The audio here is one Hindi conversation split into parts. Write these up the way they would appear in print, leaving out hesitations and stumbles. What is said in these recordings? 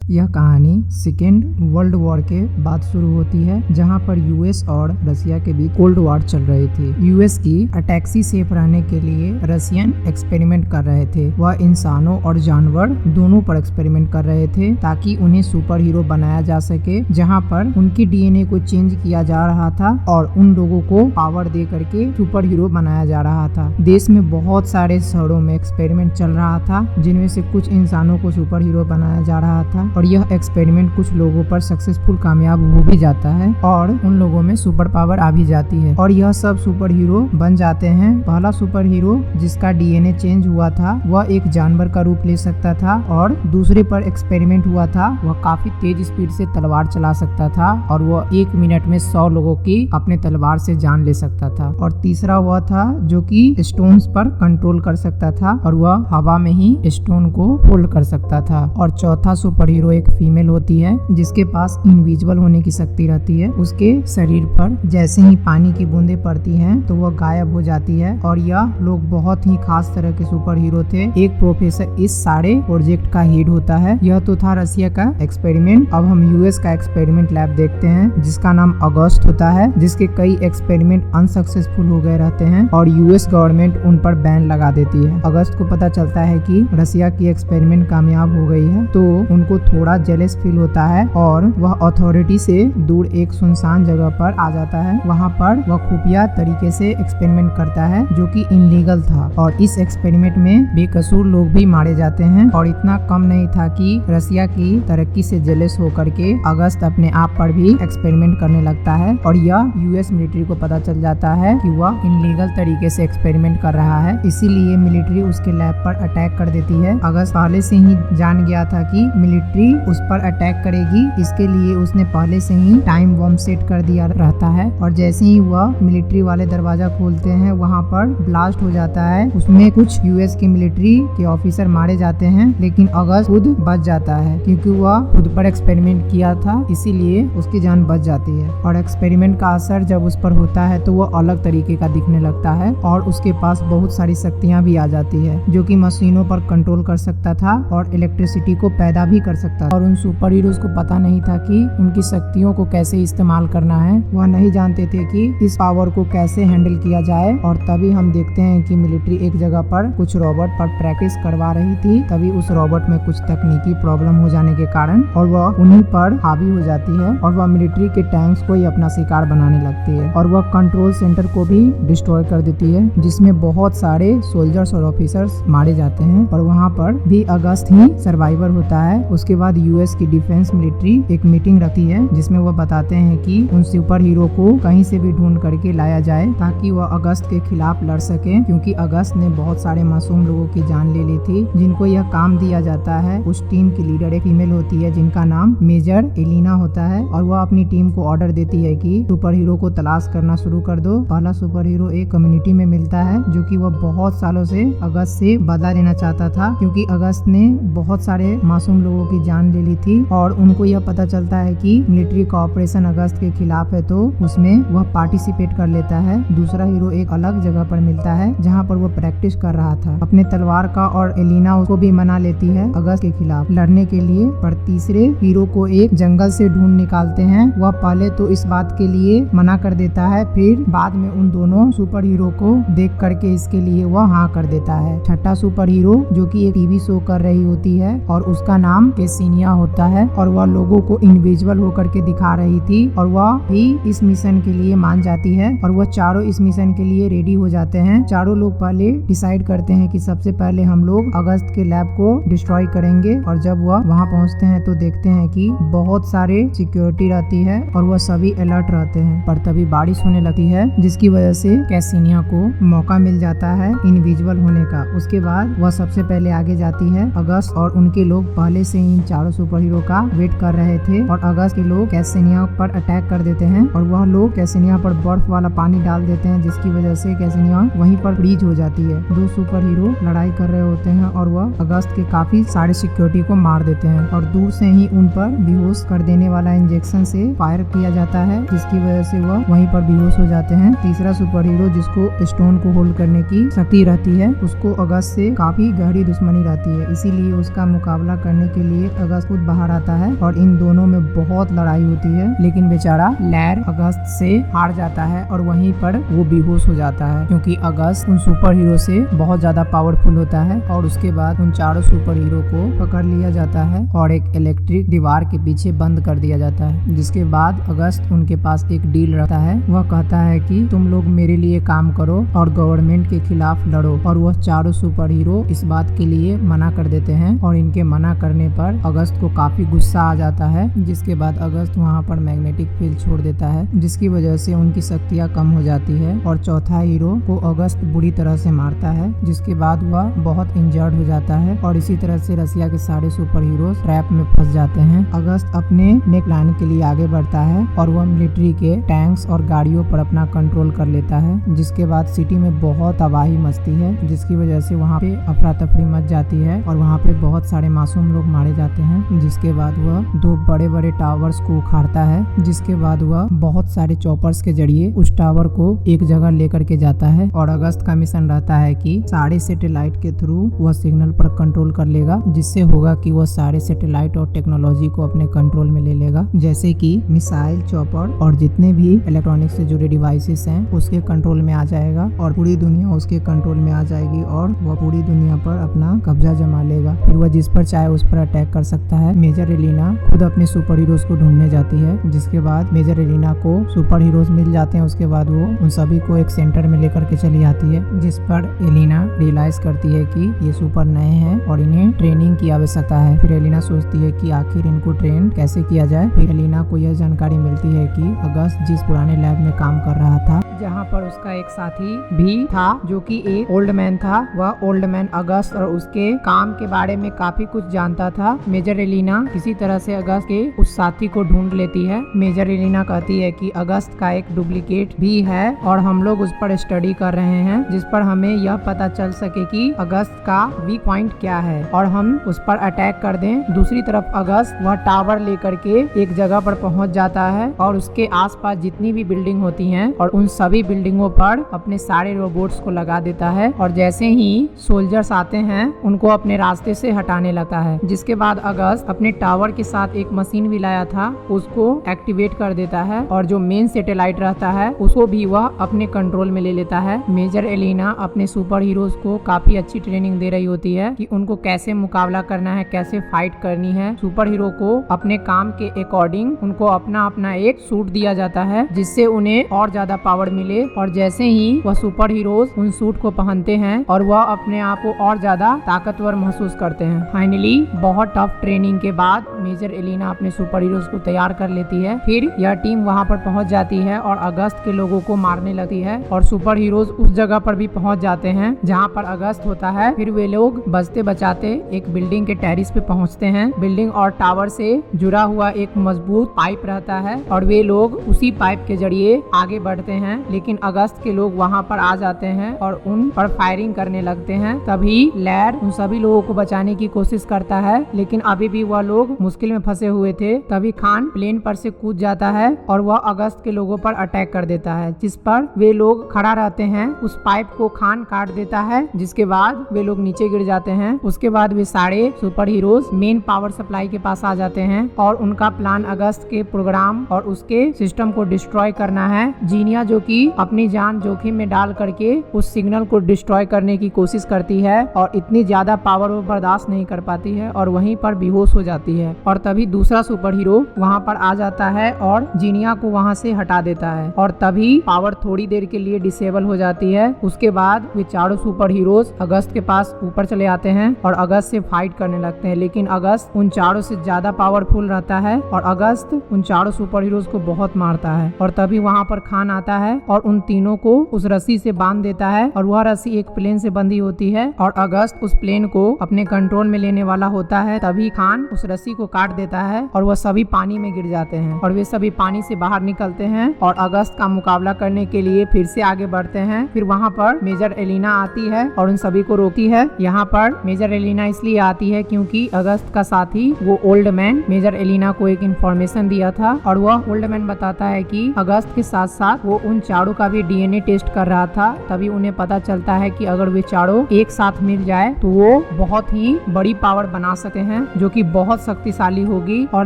यह कहानी सेकेंड वर्ल्ड वॉर के बाद शुरू होती है, जहां पर यूएस और रसिया के बीच कोल्ड वॉर चल रही थी। यूएस की अटैक से सेफ रहने के लिए रसियन एक्सपेरिमेंट कर रहे थे। वह इंसानों और जानवर दोनों पर एक्सपेरिमेंट कर रहे थे ताकि उन्हें सुपर हीरो बनाया जा सके, जहां पर उनकी डीएनए को चेंज किया जा रहा था और उन लोगों को पावर दे करके सुपर हीरो बनाया जा रहा था। देश में बहुत सारे शहरों में एक्सपेरिमेंट चल रहा था, जिनमें से कुछ इंसानों को सुपर हीरो बनाया जा रहा था और यह एक्सपेरिमेंट कुछ लोगों पर सक्सेसफुल कामयाब हो भी जाता है और उन लोगों में सुपर पावर आ भी जाती है और यह सब सुपर हीरो बन जाते हैं। पहला सुपर हीरो जिसका डीएनए चेंज हुआ था वह एक जानवर का रूप ले सकता था और दूसरे पर एक्सपेरिमेंट हुआ था वह काफी तेज स्पीड से तलवार चला सकता था और वह 1 मिनट में 100 लोगों की अपने तलवार से जान ले सकता था। और तीसरा वह था जो कि स्टोन्स पर कंट्रोल कर सकता था और वह हवा में ही स्टोन को होल्ड कर सकता था। और चौथा सुपर हीरो एक फीमेल होती है जिसके पास इनविजिबल होने की शक्ति रहती है। उसके शरीर पर जैसे ही पानी की बूंदें पड़ती हैं तो वह गायब हो जाती है और यह लोग बहुत ही खास तरह के सुपर हीरो थे। एक प्रोफेसर इस सारे प्रोजेक्ट का हेड होता है। यह तो था रसिया का एक्सपेरिमेंट। अब हम यूएस का एक्सपेरिमेंट लैब देखते हैं जिसका नाम अगस्त होता है, जिसके कई एक्सपेरिमेंट अनसक्सेसफुल हो गए रहते हैं और यूएस गवर्नमेंट उन पर बैन लगा देती है। अगस्त को पता चलता है कि रसिया की एक्सपेरिमेंट कामयाब हो गई है तो उनको थोड़ा जेलस फील होता है और वह अथॉरिटी से दूर एक सुनसान जगह पर आ जाता है। वहाँ पर वह खुफिया तरीके से एक्सपेरिमेंट करता है जो कि इनलीगल था और इस एक्सपेरिमेंट में बेकसूर लोग भी मारे जाते हैं। और इतना कम नहीं था कि रसिया की तरक्की से जेलस होकर के अगस्त अपने आप पर भी एक्सपेरिमेंट करने लगता है और यह यूएस मिलिट्री को पता चल जाता है कि वह इनलीगल तरीके से एक्सपेरिमेंट कर रहा है। इसीलिए मिलिट्री उसके लैब पर अटैक कर देती है। अगस्त पहले से ही जान गया था कि मिलिट्री उस पर अटैक करेगी, इसके लिए उसने पहले से ही टाइम बम सेट कर दिया रहता है। और जैसे ही वह मिलिट्री वाले दरवाजा खोलते हैं वहाँ पर ब्लास्ट हो जाता है। उसमें कुछ यूएस की मिलिट्री के ऑफिसर मारे जाते हैं, लेकिन अगस्त खुद बच जाता है क्योंकि वह खुद पर एक्सपेरिमेंट किया था, इसीलिए उसकी जान बच जाती है। और एक्सपेरिमेंट का असर जब उस पर होता है तो वह अलग तरीके का दिखने लगता है और उसके पास बहुत सारी शक्तियाँ भी आ जाती है, जो कि मशीनों पर कंट्रोल कर सकता था और इलेक्ट्रिसिटी को पैदा भी कर सकता था। और उन सुपर हीरोज को पता नहीं था कि उनकी शक्तियों को कैसे इस्तेमाल करना है। वह नहीं जानते थे कि इस पावर को कैसे हैंडल किया जाए। और तभी हम देखते हैं कि मिलिट्री एक जगह पर कुछ रोबोट पर प्रैक्टिस करवा रही थी। तभी उस रोबोट में कुछ तकनीकी प्रॉब्लम हो जाने के कारण और वह उन्हीं पर हावी हो जाती है और वह मिलिट्री के टैंक्स को ही अपना शिकार बनाने लगती है और वह कंट्रोल सेंटर को भी डिस्ट्रॉय कर देती है, जिसमें बहुत सारे सोल्जर्स और ऑफिसर्स मारे जाते हैं। और वहाँ पर भी अगस्त ही सर्वाइवर होता है। उसके बाद यूएस की डिफेंस मिलिट्री एक मीटिंग रखती है जिसमें वह बताते हैं कि उन सुपर हीरो को कहीं से भी ढूंढ करके लाया जाए ताकि वह अगस्त के खिलाफ लड़ सके, क्योंकि अगस्त ने बहुत सारे मासूम लोगों की जान ले ली थी। जिनको यह काम दिया जाता है उस टीम की लीडर एक फीमेल होती है जिनका नाम मेजर एलिना होता है और वह अपनी टीम को ऑर्डर देती है कि सुपर हीरो को तलाश करना शुरू कर दो। पहला सुपर हीरो एक कम्युनिटी में मिलता है जो कि वह बहुत सालों से अगस्त से बदला लेना चाहता था, क्योंकि अगस्त ने बहुत सारे मासूम लोगों की जान ले ली थी और उनको यह पता चलता है कि मिलिट्री का ऑपरेशन अगस्त के खिलाफ है तो उसमें वह पार्टिसिपेट कर लेता है। दूसरा हीरो एक अलग जगह पर मिलता है जहाँ पर वह प्रैक्टिस कर रहा था अपने तलवार का और एलिना उसको भी मना लेती है अगस्त के खिलाफ लड़ने के लिए। पर तीसरे हीरो को एक जंगल से ढूंढ निकालते हैं। वह पहले तो इस बात के लिए मना कर देता है, फिर बाद में उन दोनों सुपर हीरो को देख करके इसके लिए वह हाँ कर देता है। छठा सुपर हीरो जो कि एक टीवी शो कर रही होती है और उसका नाम केसिनिया होता है और वह लोगों को इनविजिबल होकर के दिखा रही थी और वह भी इस मिशन के लिए मान जाती है और वह चारों इस मिशन के लिए रेडी हो जाते हैं। चारों लोग पहले डिसाइड करते हैं कि सबसे पहले हम लोग अगस्त के लैब को डिस्ट्रॉय करेंगे। और जब वह वहां पहुंचते हैं तो देखते हैं कि बहुत सारे सिक्योरिटी रहती है और वह सभी अलर्ट रहते हैं। पर तभी बारिश होने लगती है जिसकी वजह से कैसिनिया को मौका मिल जाता है इनविजिबल होने का। उसके बाद वह सबसे पहले आगे जाती है। अगस्त और उनके लोग पहले से इन चारों सुपर हीरो का वेट कर रहे थे और अगस्त के लोग कैसिनिया पर अटैक कर देते हैं और वह लोग कैसिनिया पर बर्फ वाला पानी डाल देते हैं, जिसकी वजह से कैसिनिया वहीं पर फ्रीज हो जाती है। दो सुपर हीरो लड़ाई कर रहे होते हैं और वह अगस्त के काफी सारे सिक्योरिटी को मार देते हैं और दूर से ही उन पर बेहोश कर देने वाला इंजेक्शन से फायर किया जाता है, जिसकी वजह से वह वहीं पर बेहोश हो जाते हैं। तीसरा सुपर हीरो जिसको स्टोन को होल्ड करने की शक्ति रहती है उसको अगस्त से काफी गहरी दुश्मनी रहती है, इसीलिए उसका मुकाबला करने के लिए अगस्त खुद बाहर आता है और इन दोनों में बहुत लड़ाई होती है, लेकिन बेचारा लैर अगस्त से हार जाता है और वहीं पर वो बेहोश हो जाता है, क्योंकि अगस्त उन सुपर हीरो से बहुत ज्यादा पावरफुल होता है। और उसके बाद उन चारों सुपर हीरो को पकड़ लिया जाता है और एक इलेक्ट्रिक दीवार के पीछे बंद कर दिया जाता है। जिसके बाद अगस्त उनके पास एक डील रहता है। वह कहता है कि तुम लोग मेरे लिए काम करो और गवर्नमेंट के खिलाफ लड़ो, और वह चारों सुपर हीरो इस बात के लिए मना कर देते हैं। और इनके मना करने पर अगस्त को काफी गुस्सा आ जाता है, जिसके बाद अगस्त वहाँ पर मैग्नेटिक फील्ड छोड़ देता है, जिसकी वजह से उनकी शक्तियाँ कम हो जाती है और चौथा हीरो को अगस्त बुरी तरह से मारता है, जिसके बाद वह बहुत इंजर्ड हो जाता है। और इसी तरह से रसिया के सारे सुपर हीरो ट्रैप में फंस जाते हैं। अगस्त अपने नेक लाइन के लिए आगे बढ़ता है और वह मिलिट्री के टैंक्स और गाड़ियों पर अपना कंट्रोल कर लेता है। जिसके बाद सिटी में बहुत तबाही मचती है, जिसकी वजह से वहाँ पे अफरा तफरी मच जाती है और वहाँ पे बहुत सारे मासूम लोग मारे जाते हैं। जिसके बाद वह 2 बड़े बड़े टावर्स को उखाड़ता है, जिसके बाद वह बहुत सारे चॉपर्स के जरिए उस टावर को एक जगह लेकर के जाता है। और अगस्त का मिशन रहता है कि सारे सैटेलाइट के थ्रू वह सिग्नल पर कंट्रोल कर लेगा, जिससे होगा कि वह सारे सैटेलाइट और टेक्नोलॉजी को अपने कंट्रोल में ले लेगा, जैसे कि मिसाइल, चॉपर और जितने भी इलेक्ट्रॉनिक से जुड़े डिवाइसेस हैं उसके कंट्रोल में आ जाएगा और पूरी दुनिया उसके कंट्रोल में आ जाएगी और वह पूरी दुनिया पर अपना कब्जा जमा लेगा। फिर वह जिस पर चाहे उस पर अटैक कर सकता है। मेजर एलिना खुद अपने सुपर हीरोज को ढूंढने जाती है, जिसके बाद मेजर एलिना को सुपर हीरोज मिल जाते हैं। उसके बाद वो उन सभी को एक सेंटर में लेकर के चली आती है, जिस पर एलिना रियलाइज करती है कि ये सुपर नए हैं और इन्हें ट्रेनिंग की आवश्यकता है। फिर एलिना सोचती है कि आखिर इनको ट्रेन कैसे किया जाए। फिर एलिना को यह जानकारी मिलती है कि अगस्त जिस पुराने लैब में काम कर रहा था, जहाँ पर उसका एक साथी भी था जो कि एक ओल्ड मैन था, वह ओल्ड मैन अगस्त और उसके काम के बारे में काफी कुछ जानता था। मेजर एलिना किसी तरह से अगस्त के उस साथी को ढूंढ लेती है। मेजर एलिना कहती है कि अगस्त का एक डुप्लीकेट भी है और हम लोग उस पर स्टडी कर रहे हैं, जिस पर हमें यह पता चल सके कि अगस्त का वीक पॉइंट क्या है और हम उस पर अटैक कर दें। दूसरी तरफ अगस्त वह टावर लेकर के एक जगह पर पहुंच जाता है और उसके आसपास जितनी भी बिल्डिंग होती हैं और उन सभी बिल्डिंगों पर अपने सारे रोबोट्स को लगा देता है और जैसे ही सोल्जर्स आते हैं उनको अपने रास्ते से हटाने लगता है। जिसके बाद अगस्त अपने टावर के साथ एक मशीन भी लाया था उसको एक्टिवेट कर देता है और जो मेन सैटेलाइट रहता है उसको भी वह अपने कंट्रोल में ले लेता है। मेजर एलिना अपने सुपर हीरोज को काफी अच्छी ट्रेनिंग दे रही होती है कि उनको कैसे मुकाबला करना है, कैसे फाइट करनी है। सुपर हीरो को अपने काम के अकॉर्डिंग उनको अपना अपना एक सूट दिया जाता है, जिससे उन्हें और ज्यादा पावर मिले। और जैसे ही वह सुपर हीरोज उन सूट को पहनते हैं और वह अपने आप को और ज्यादा ताकतवर महसूस करते हैं। फाइनली बहुत टफ ट्रेनिंग के बाद मेजर एलिना अपने सुपर हीरोज को तैयार कर लेती है। फिर यह टीम वहां पर पहुंच जाती है और अगस्त के लोगों को मारने लगती है और सुपर हीरोज उस जगह पर भी पहुंच जाते हैं जहां पर अगस्त होता है। फिर वे लोग बचते बचाते एक बिल्डिंग के टेरिस पे पहुंचते हैं। बिल्डिंग और टावर से जुड़ा हुआ एक मजबूत पाइप रहता है और वे लोग उसी पाइप के जरिए आगे बढ़ते हैं, लेकिन अगस्त के लोग वहां पर आ जाते हैं और उन पर फायरिंग करने लगते हैं। तभी लैर उन सभी लोगों को बचाने की कोशिश करता है, लेकिन अभी भी वह लोग मुश्किल में फंसे हुए थे। तभी खान प्लेन पर से कूद जाता है और वह अगस्त के लोगों पर अटैक कर देता है, जिस पर वे लोग खड़ा रहते हैं। उस पाइप को खान काट देता है, जिसके बाद वे लोग नीचे गिर जाते हैं। उसके बाद वे सारे super heroes main power supply के पास आ जाते हैं और उनका प्लान अगस्त के प्रोग्राम और उसके सिस्टम को डिस्ट्रॉय करना है। जीनिया जो कि अपनी जान जोखिम में डाल करके उस सिग्नल को डिस्ट्रॉय करने की कोशिश करती है और इतनी ज्यादा पावर वो बर्दाश्त नहीं कर पाती है और वहीं पर बेहोश हो जाती है। और तभी दूसरा सुपर हीरो वहां पर आ जाता है और जीनिया को वहां से हटा देता है और तभी पावर थोड़ी देर के लिए डिसेबल हो जाती है। उसके बाद वे चारों सुपर हीरोज अगस्त के पास ऊपर चले आते हैं और अगस्त से फाइट करने लगते हैं, लेकिन अगस्त उन चारों से ज्यादा पावरफुल रहता है और अगस्त उन चारों सुपर हीरोज को बहुत मारता है। और तभी वहां पर खान आता है और उन तीनों को उस रस्सी से बांध देता है और वह रस्सी एक प्लेन से बंधी होती है और अगस्त उस प्लेन को अपने कंट्रोल में लेने वाला होता है। तभी खान उस रस्सी को काट देता है और वह सभी पानी में गिर जाते हैं और वे सभी पानी से बाहर निकलते हैं और अगस्त का मुकाबला करने के लिए फिर से आगे बढ़ते हैं। फिर वहाँ पर मेजर एलिना आती है और उन सभी को रोकती है। यहाँ पर मेजर एलिना इसलिए आती है क्योंकि अगस्त का साथी वो ओल्ड मैन मेजर एलिना को एक इंफॉर्मेशन दिया था और वह ओल्ड मैन बताता है कि अगस्त के साथ साथ वो उन चारों का भी डीएनए टेस्ट कर रहा था, तभी उन्हें पता चलता है कि अगर वे चारों एक साथ मिल जाए तो वो बहुत ही बड़ी पावर बना सकते हैं, जो कि बहुत शक्तिशाली होगी और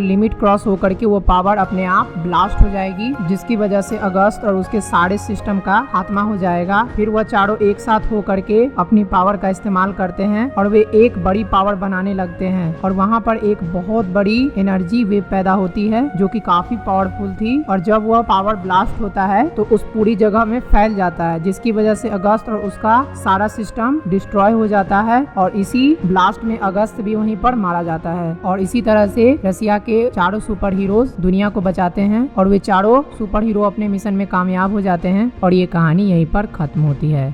लिमिट क्रॉस होकर के वो पावर अपने आप ब्लास्ट हो जाएगी, जिसकी वजह से अगस्त और उसके सारे सिस्टम का खात्मा हो जाएगा। फिर वह चारों एक साथ होकर के अपनी पावर का इस्तेमाल करते हैं और वे एक बड़ी पावर बनाने लगते हैं और वहाँ पर एक बहुत बड़ी एनर्जी वेव पैदा होती है जो कि काफी पावरफुल थी, और जब वह पावर ब्लास्ट होता है तो उस पूरी जगह में फैल जाता है, जिसकी वजह से अगस्त और उसका सारा सिस्टम डिस्ट्रॉय हो जाता है और इसी ब्लास्ट में अगस्त भी वहीं पर मारा जाता है। और इसी तरह से रसिया के चारों सुपर हीरोज दुनिया को बचाते हैं और वे चारों सुपर हीरो अपने मिशन में कामयाब हो जाते हैं और ये कहानी यहीं पर खत्म होती है।